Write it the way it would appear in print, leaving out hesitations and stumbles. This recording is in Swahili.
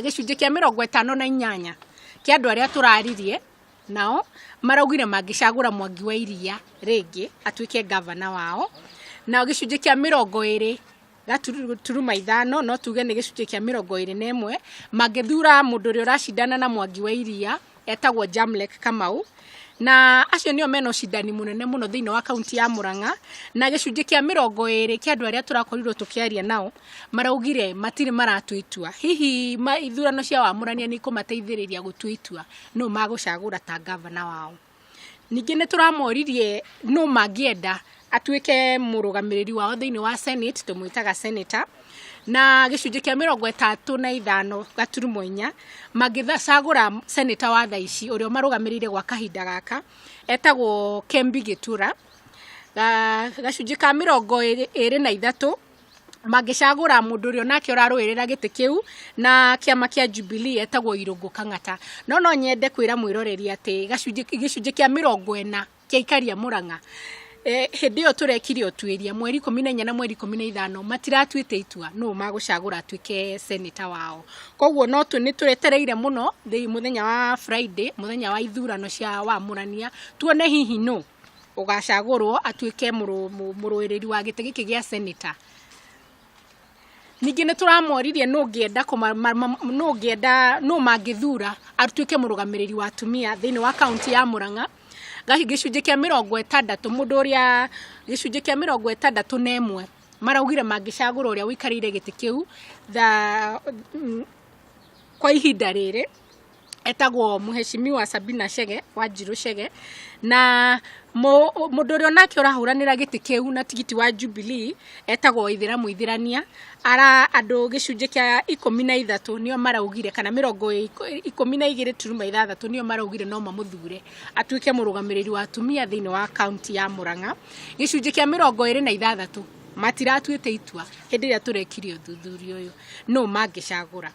gicunji kia 58 kia andu aria turaririe nao maraugire mangicagura Mwangi wa Iria ringi atuike governor wao, na gicunji kia 20 gaturuma 5 no tuge ni gicunji kia 21 mangithura mundu uri uracindana na Mwangi wa Iria etagwo Jamlek Kamau, na acio nio meno cindani munene muno thiini wa kaunti ya Murang'a. Na gicunji kia 20 kia andu aria turakorirwo tukiaria nao maraugire matire maratuitua hihi ithurano cia wamurania ni kumateithiriria gutuitua no magucagura ta governor wao. Ningi ni turamoririe no mangienda atuike murugamiriri wao thiini wa Senate, tumwitaga senator, na gicunji kia 35 gaturumo 4 magithacagura senator wa thaici urio marugamirire gwa kahinda gaka etagwo Kembi Gitura. Gacunji ka 23 magicagura mundu urio nake uraruirira giti kiu na kiama kia Jubilee etagwo Irungu Kang'ata. No nyende kwira mwiroreri ati gicunji kia 40 kia ikaria Murang'a hindi yo turekirio twiria mweri 14 na mweri 15 matiratuite itua no magucagura atuike senator wao. Koguo no tu ni turetereire muno thii muthenya wa Friday, muthenya wa ithurano cia wamurania, tuone hihi no ugacagurwo atuike muruiriri wa giti giki gia senator. Ningi ni turamoririe no ngienda no mangithura atuike murugamiriri wa atumia thiini wa kaunti ya Murang'a. Gicunji kia 60 mundu uria gicunji kia 61 maraugire mangicagura uria wikarire giti kiu kwa ihinda riri etagwo Mheshimiwa Sabina Chege wa Njiru Chege, na mundu uria nake urahuranira giti kiu na tigiti wa Jubilee etagwo Ithira Muithirania. Andu gicunji kia 13 nio maraugire kana 12.6 nio maraugire no mamuthure atuike murugamiriri wa atumia thiini wa kaunti ya Murang'a. Gicunji kia 26 matiratuite itua hindi ria turekirio thuthuria uyu no mangicagura.